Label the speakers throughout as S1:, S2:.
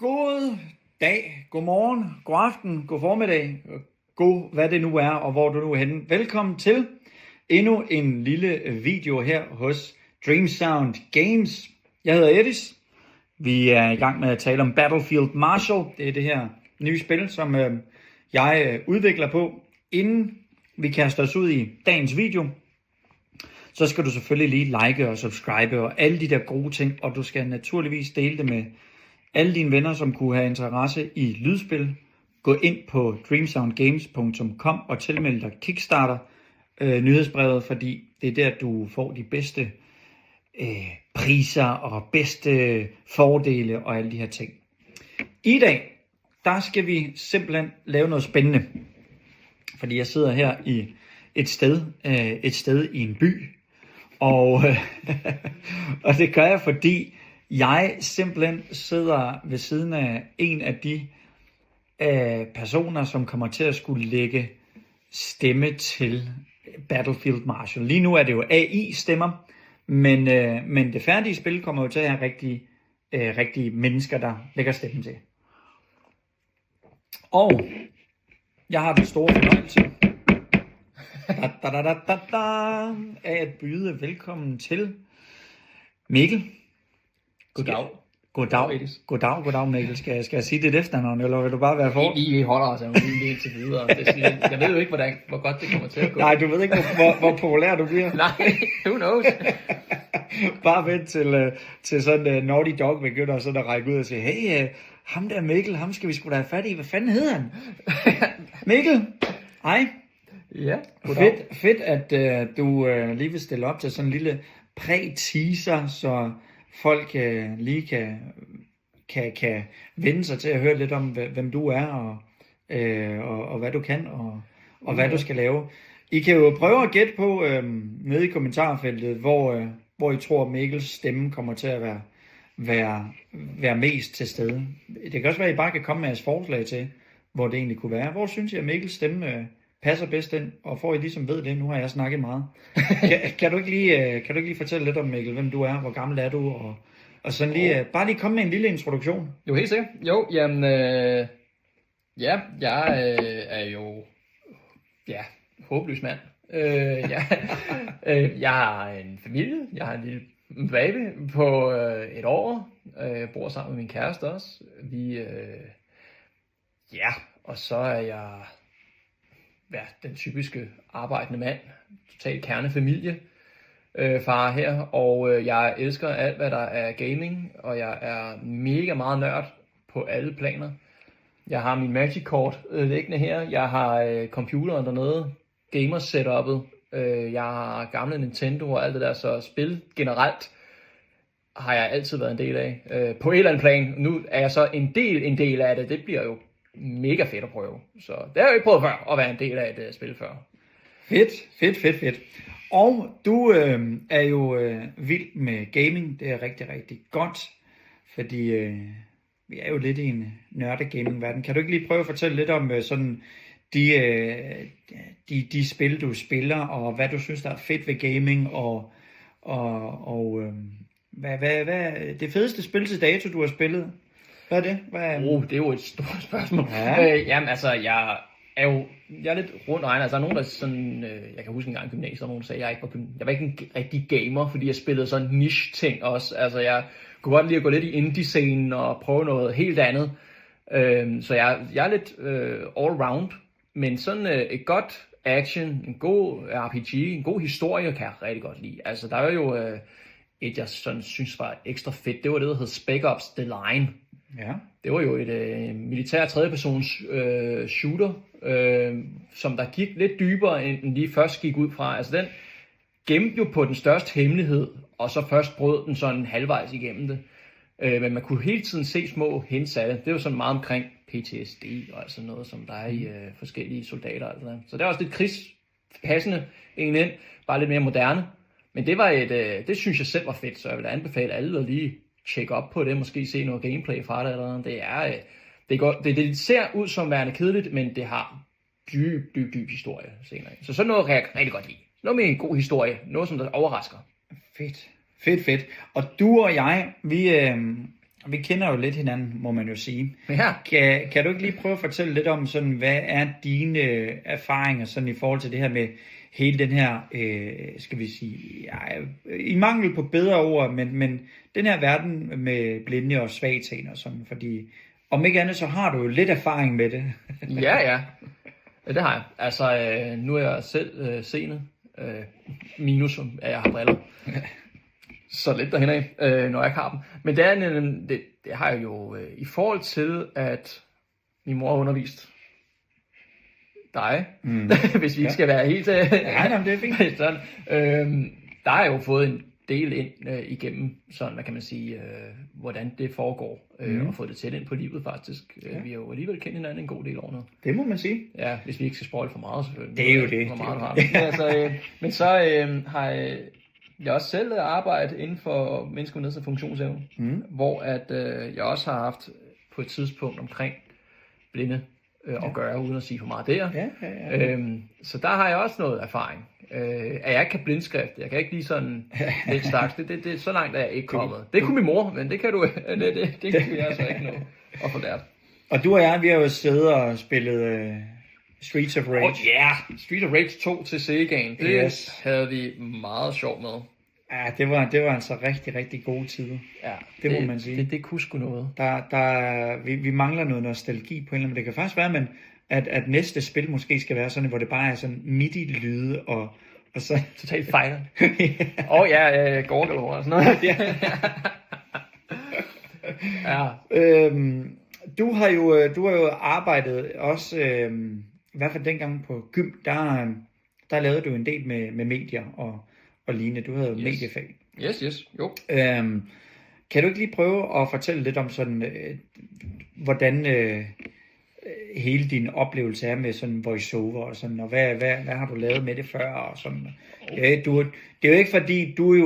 S1: God dag, god morgen, god aften, god formiddag, god hvad det nu er, og hvor du nu er henne. Velkommen til endnu en lille video her hos Dream Sound Games. Jeg hedder Edis. Vi er i gang med at tale om Battlefield Marshall. Det er det her nye spil, som jeg udvikler på. Inden vi kaster os ud i dagens video, så skal du selvfølgelig lige like og subscribe og alle de der gode ting, og du skal naturligvis dele det med alle dine venner, som kunne have interesse i lydspil. Gå ind på dreamsoundgames.com og tilmeld dig Kickstarter nyhedsbrevet, fordi det er der, du får de bedste priser og bedste fordele og alle de her ting. I dag, der skal vi simpelthen lave noget spændende, fordi jeg sidder her i et sted i en by, og det gør jeg, fordi jeg simpelthen sidder ved siden af en af de personer, som kommer til at skulle lægge stemme til Battlefield Marshall. Lige nu er det jo AI-stemmer, men det færdige spil kommer jo til at have rigtige mennesker, der lægger stemme til. Og jeg har den store fornøjelse af at byde velkommen til Mikkel. Goddag, Mikkel. Skal jeg sige dit efternavn, eller vil du bare være for?
S2: I holder os af indtil videre. Jeg ved jo ikke, hvor godt det kommer til at gå.
S1: Nej, du ved ikke, hvor populær du bliver.
S2: Nej, who knows?
S1: Bare vent til sådan Naughty Dog begynder sådan at række ud og sige, hey, ham der Mikkel, ham skal vi sgu da have fat i. Hvad fanden hedder han? Mikkel, hej.
S2: Ja,
S1: Fedt, at du lige vil stille op til sådan en lille præ-teaser, så folk lige kan vende sig til at høre lidt om, hvem du er, og hvad du kan, og hvad du skal lave. I kan jo prøve at gætte på nede i kommentarfeltet, hvor I tror, Mikkels stemme kommer til at være mest til stede. Det kan også være, at I bare kan komme med jeres forslag til, hvor det egentlig kunne være. Hvor synes I, at Mikkels stemme passer bedst ind, og får I ligesom ved det, nu har jeg snakket meget. Kan du ikke lige fortælle lidt om, Mikkel, hvem du er, hvor gammel er du, og sådan lige, bare lige komme med en lille introduktion.
S2: Jo, helt sikkert. Jo, jamen, ja, jeg er jo, håbløs mand. Jeg har en familie, jeg har en lille baby på et år, jeg bor sammen med min kæreste også. Og så er jeg den typiske arbejdende mand, totalt kernefamilie, far her, og jeg elsker alt, hvad der er gaming, og jeg er mega meget nørd på alle planer. Jeg har min Magic-kort liggende her, jeg har computeren dernede, gamer-setup'et, jeg har gamle Nintendo og alt det der, så spil generelt har jeg altid været en del af. På et eller andet plan, nu er jeg så en del af det, det bliver jo mega fedt at prøve. Så det har jeg jo ikke prøvet før, at være en del af et spil før.
S1: Fedt. Og du er jo vild med gaming. Det er rigtig, rigtig godt. Fordi vi er jo lidt i en nørde-gaming-verden. Kan du ikke lige prøve at fortælle lidt om sådan de spil, du spiller, og hvad du synes, der er fedt ved gaming, og hvad det fedeste spil til dato, du har spillet? Hvad er det?
S2: Det er jo et stort spørgsmål.
S1: Ja.
S2: Jamen altså, jeg er lidt rundt regnet. Altså, der er nogen, der sådan, jeg kan huske en gang i gymnasiet, der nogen sagde, jeg var ikke en rigtig gamer, fordi jeg spillede sådan niche-ting også. Altså, jeg kunne godt lide at gå lidt i indie-scenen og prøve noget helt andet. Så jeg er lidt all-round, men sådan et godt action, en god RPG, en god historie kan jeg rigtig godt lide. Altså, der er jo et, jeg sådan synes var ekstra fedt, det var det, der hed Spec Ops The Line.
S1: Ja.
S2: Det var jo et militær tredjepersons shooter, som der gik lidt dybere, end den lige først gik ud fra. Altså den gemte jo på den største hemmelighed, og så først brød den sådan halvvejs igennem det. Men man kunne hele tiden se små hints af det. Det var sådan meget omkring PTSD og altså noget, som der er i forskellige soldater. Og sådan noget. Så det er også lidt krigspassende egentlig, bare lidt mere moderne. Men det var det synes jeg selv var fedt, så jeg vil anbefale alle at lige tjekke op på det, måske se noget gameplay fra det eller noget. Det ser ud som værende kedeligt, men det har dyb historie senere. Så sådan noget kan jeg rigtig godt lide. Noget med en god historie, noget som der overrasker.
S1: Fedt. Og du og jeg, vi Vi kender jo lidt hinanden, må man jo sige.
S2: Ja.
S1: Kan du ikke lige prøve at fortælle lidt om, sådan, hvad er dine erfaringer sådan, i forhold til det her med hele den her, skal vi sige, ja, i mangel på bedre ord, men den her verden med blinde og svagtseende og sådan, fordi om ikke andet, så har du jo lidt erfaring med det.
S2: Ja, det har jeg. Altså, nu er jeg selv seende, minus at jeg har briller. Så lidt derhen af, når jeg ikke har dem. Men det har jeg jo i forhold til, at min mor har undervist dig, hvis vi ikke skal være helt...
S1: Ja, det er fint.
S2: Sådan, der har jeg jo fået en del ind igennem, sådan, hvad kan man sige, hvordan det foregår, og fået det tæt ind på livet faktisk. Vi har jo alligevel kendt hinanden en god del år nu.
S1: Det må man sige.
S2: Ja, hvis vi ikke skal spoil for meget selvfølgelig.
S1: Det er jo det.
S2: For meget men så har jeg også selv arbejdet inden for mennesker med nedsat funktionsevne, hvor at jeg også har haft på et tidspunkt omkring blinde at gøre, uden at sige for meget der.
S1: Ja.
S2: Så der har jeg også noget erfaring. At jeg ikke kan blindskrift, jeg kan ikke lige sådan lidt slags, det så langt er jeg ikke kommet. Det kunne min mor, men det kan du, det kan jeg altså ikke nå at få lært.
S1: Og du og jeg, vi har jo siddet og spillet Streets of Rage.
S2: Streets of Rage 2 til Segaen, det havde vi meget sjovt med.
S1: Ja, det var altså rigtig, rigtig gode tider.
S2: Ja,
S1: det må man sige.
S2: Det kunne sgu noget.
S1: Vi mangler noget nostalgi på en eller anden, men det kan faktisk være, at næste spil måske skal være sådan, hvor det bare er sådan MIDI-lyde og så...
S2: Totalt fejl. Gorgel og sådan noget. Ja.
S1: Du har jo arbejdet også, i hvert fald dengang på gym, der lavede du en del med medier og lignende. Du havde jo mediefag.
S2: Yes, jo.
S1: Kan du ikke lige prøve at fortælle lidt om sådan, hvordan hele din oplevelse er med sådan voiceover og sådan, og hvad har du lavet med det før og sådan. Ja, det er jo ikke fordi du er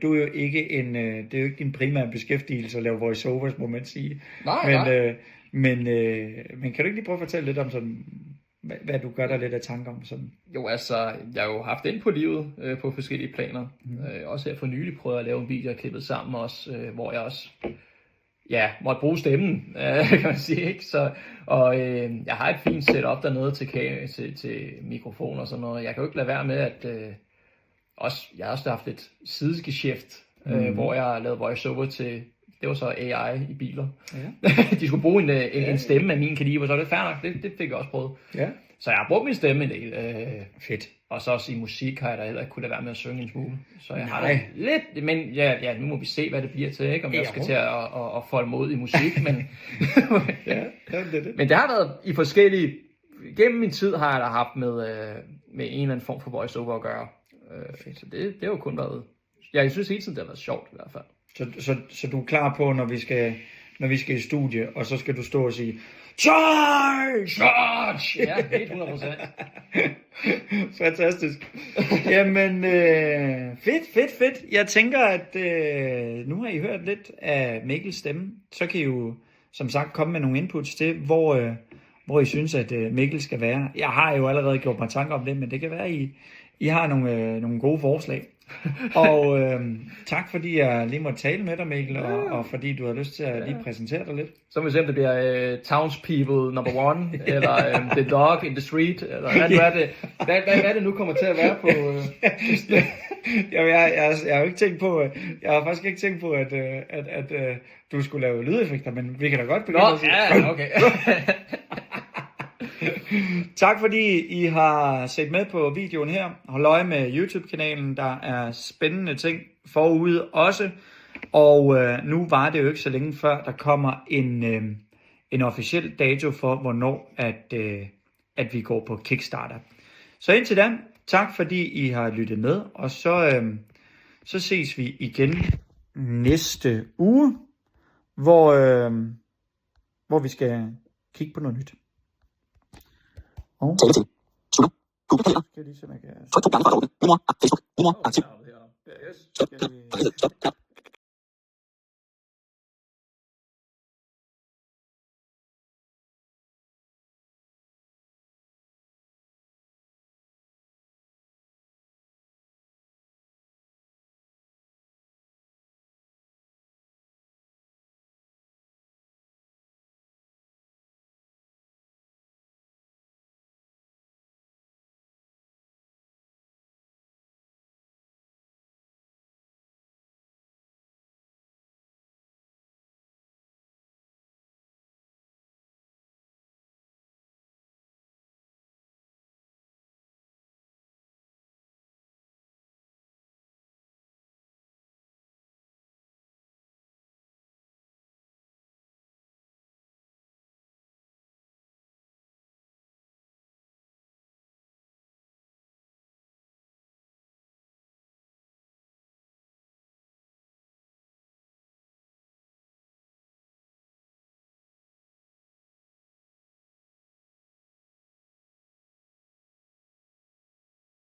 S1: jo ikke din primære beskæftigelse at lave voiceovers, må man sige.
S2: Nej.
S1: Men kan du ikke lige prøve at fortælle lidt om sådan, hvad du gør der lidt af tanker om sådan?
S2: Jo, altså, jeg har jo haft ind på livet på forskellige planer. Også her for nylig prøvet at lave en video, jeg klippet sammen også, hvor jeg også måtte bruge stemmen, kan man sige, ikke? Så, og jeg har et fint setup dernede til mikrofon og sådan noget. Jeg kan jo ikke lade være med, at jeg har også haft et sidegeschæft, hvor jeg har lavet voiceover til, det var så AI i biler. Ja. De skulle bruge en stemme af min kaliber, så det er fair nok, det fik jeg også prøvet. Ja. Så jeg har brugt min stemme en del.
S1: Fedt.
S2: Og så også i musik har jeg da heller ikke kunne lade være med at synge en smule. Så jeg har da lidt, men nu må vi se, hvad det bliver til, ikke? Om jeg skal til at folde mod i musik, men... Men det har været i forskellige... Gennem min tid har jeg da haft med en eller anden form for voiceover at gøre. Så det har jo kun været... Jeg synes hele tiden, det har været sjovt i hvert fald.
S1: Så du er klar på, når vi skal i studie, og så skal du stå og sige... Charge!
S2: Ja, 100%.
S1: Fantastisk. Jamen, fedt. Jeg tænker, at nu har I hørt lidt af Mikkels stemme. Så kan I jo, som sagt, komme med nogle inputs til, hvor I synes, at Mikkel skal være. Jeg har jo allerede gjort mig tanker om det, men det kan være, at I har nogle gode forslag. Og tak fordi jeg lige måtte tale med dig, Mikkel, og fordi du har lyst til at lige præsentere dig lidt.
S2: Så vil vi se, om det bliver townspeople number 1, eller the dog in the street, eller hvad er det nu kommer til at være på...
S1: Jeg har jo ikke tænkt på, jeg har faktisk ikke tænkt på, at du skulle lave lydeffekter, men vi kan da godt begynde at sige...
S2: Ja, okay.
S1: Tak fordi I har set med på videoen her. Hold øje med YouTube-kanalen, der er spændende ting forude også. Og nu var det jo ikke så længe før, der kommer en officiel dato for, hvornår at vi går på Kickstarter. Så indtil da, tak fordi I har lyttet med, og så ses vi igen næste uge, hvor vi skal kigge på noget nyt.
S3: Taletid. Slutter. Google Kalender. Tryk 2 gange for at åbne. Min mor. Facebook. Min mor. Aktiv. Stop. Stop.